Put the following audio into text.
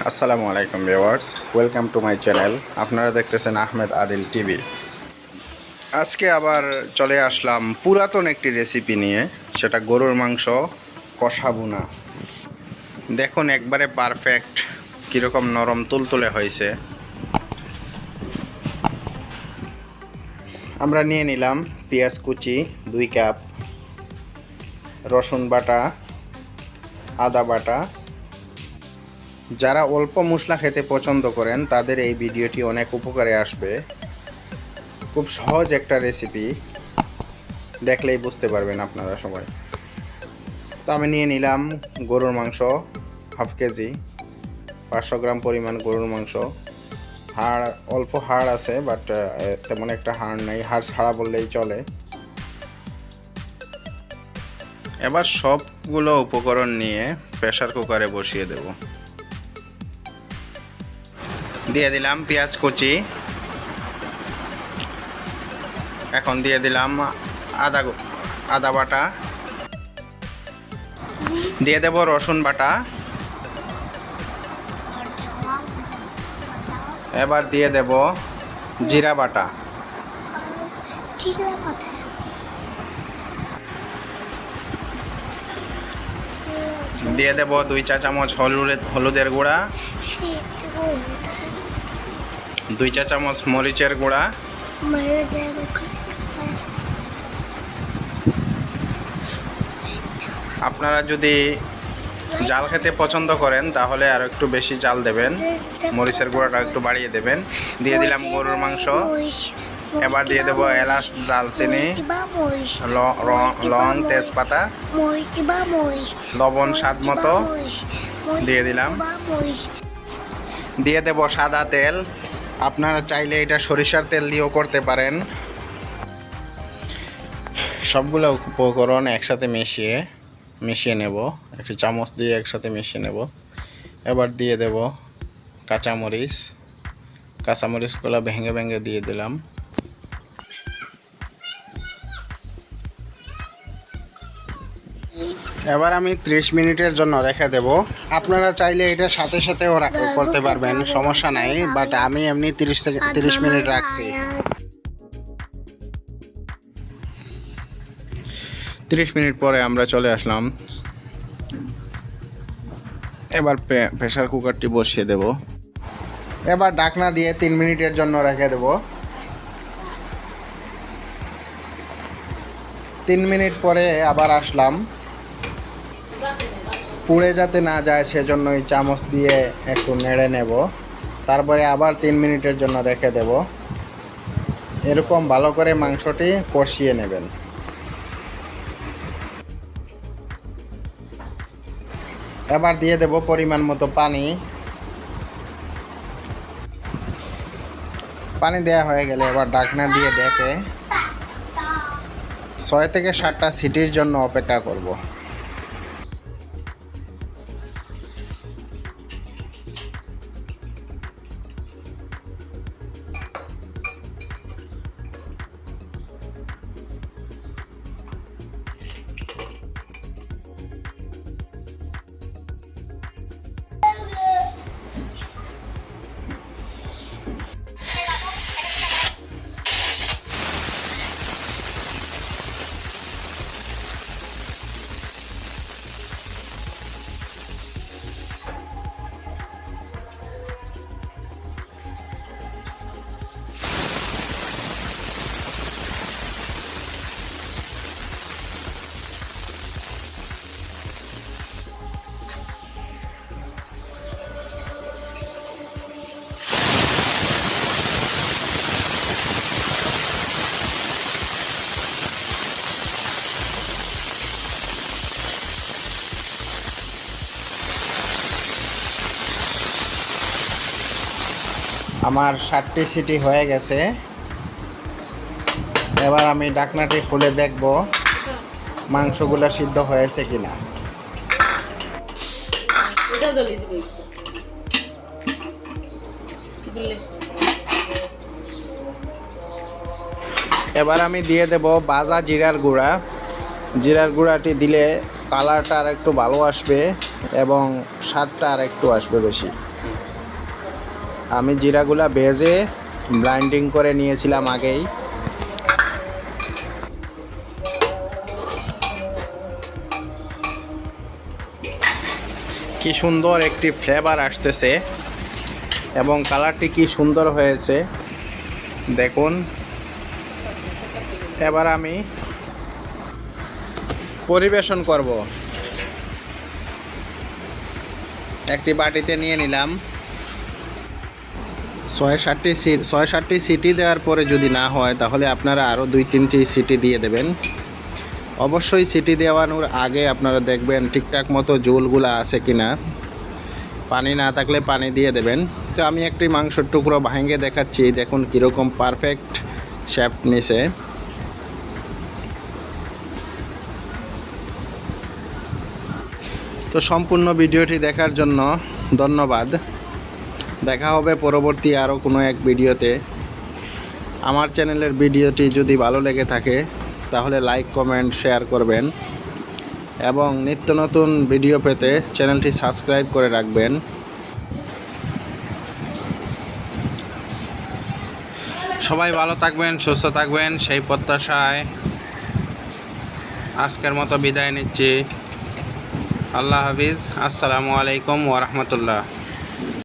আসসালামু আলাইকুম viewers, welcome to my channel. আপনারা দেখতেছেন আহমেদ আদিল টিভি। আজকে আবার চলে আসলাম পুরাতন একটি রেসিপি নিয়ে, সেটা গরুর মাংস কষা ভুনা। দেখুন একবারে পারফেক্ট কীরকম নরম তুলতুলে হয়েছে। আমরা নিয়ে নিলাম পেঁয়াজ কুচি 2 কাপ, রসুন বাটা, আদা বাটা। যারা অল্প মশলা খেতে পছন্দ করেন তাদের এই ভিডিওটি অনেক উপকারে আসবে। খুব সহজ একটা রেসিপি, দেখলেই বুঝতে পারবেন আপনারা সবাই। তো আমি নিয়ে নিলাম গরুর মাংস হাফ কেজি, 500 গ্রাম পরিমাণ গরুর মাংস। হাড় অল্প হাড় আছে, বাট তেমন একটা হাড় নেই, হাড় ছাড়া বললেই চলে। এবার সবগুলো উপকরণ নিয়ে প্রেসার কুকারে বসিয়ে দেব। দিয়ে দিলাম পেঁয়াজ কুচি, এখন দিয়ে দিলাম আদা বাটা, দিয়ে দেব রসুন বাটা, এবার দিয়ে দেব জিরা বাটা, দিয়ে দেব 2 চা চামচ হলুদের গুঁড়া, 2 চা চামচ মরিচের গুঁড়া, আপনারা যদি জাল খেতে পছন্দ করেন তাহলে আর একটু বেশি জাল দেবেন, মরিচের গুঁড়াটা একটু বাড়িয়ে দেবেন। দিয়ে দিলাম গরুর মাংস, এবার দিয়ে দেব এলাচ, দালচিনি, লং, তেজপাতা, লবণ স্বাদ মতো দিয়ে দিলাম। দিয়ে দেব সাদা তেল, আপনারা চাইলে এটা সরিষার তেল দিয়েও করতে পারেন। সবগুলো উপকরণ একসাথে মিশিয়ে নেব, একটি চামচ দিয়ে একসাথে মিশিয়ে নেব। এবার দিয়ে দেব কাঁচামরিচগুলো ভেঙে ভেঙে দিয়ে দিলাম। এবার আমি 30 মিনিটের জন্য রেখে দেব। আপনারা চাইলে এটা সাথে সাথেও করতে পারবেন, সমস্যা নাই, বাট আমি এমনি 30 মিনিট রাখছি। 30 মিনিট পরে আমরা চলে আসলাম। এবার প্রেসার কুকারটি বসিয়ে দেব। এবার ঢাকনা দিয়ে 3 মিনিটের জন্য রেখে দেব। 3 মিনিট পরে আবার আসলাম। পুড়ে যাতে না যায় সেজন্য এই চামচ দিয়ে একটু নেড়ে নেব। তারপরে আবার 3 মিনিটের জন্য রেখে দেব। এরকম ভালো করে মাংসটি কষিয়ে নেবেন। এবার দিয়ে দেব পরিমাণ মতো পানি দেওয়া হয়ে গেলে এবার ঢাকনা দিয়ে ঢেকে 6 থেকে 7টা সিটির জন্য অপেক্ষা করব। আমার 7টি সিটি হয়ে গেছে। এবার আমি ঢাকনাটি খুলে দেখব মাংসগুলো সিদ্ধ হয়েছে কিনা। এবার আমি দিয়ে দেব ভাজা জিরার গুঁড়াটি দিলে কালারটা আর একটু ভালো আসবে এবং স্বাদটা আর একটু আসবে বেশি। আমি জিরাগুলা ভেজে ব্লাইন্ডিং করে নিয়েছিলাম আগেই। কি সুন্দর একটি ফ্লেভার আসতেছে এবং কালারটি কি সুন্দর হয়েছে দেখুন। এবার আমি পরিবেশন করব। একটি বাটিতে নিয়ে নিলাম। ৬-৭টি সিটি দেওয়ার পরে যদি না হয় তাহলে আপনারা আরও ২-৩টি সিটি দিয়ে দেবেন। অবশ্যই সিটি দেওয়ানোর আগে আপনারা দেখবেন ঠিকঠাক মতো ঝোলগুলা আছে কিনা। পানি না থাকলে পানি দিয়ে দেবেন। তো আমি একটি মাংসের টুকরো ভেঙে দেখাচ্ছি, দেখুন কীরকম পারফেক্ট শেপ নিছে। তো সম্পূর্ণ ভিডিওটি দেখার জন্য ধন্যবাদ। দেখা হবে পরবর্তী আরও কোনো এক ভিডিওতে। আমার চ্যানেলের ভিডিওটি যদি ভালো লেগে থাকে তাহলে লাইক, কমেন্ট, শেয়ার করবেন এবং নিত্য নতুন ভিডিও পেতে চ্যানেলটি সাবস্ক্রাইব করে রাখবেন। সবাই ভালো থাকবেন, সুস্থ থাকবেন সেই প্রত্যাশায় আজকের মতো বিদায় নিচ্ছি। আল্লাহ হাফিজ। আসসালামু আলাইকুম ওয়া রাহমাতুল্লাহ।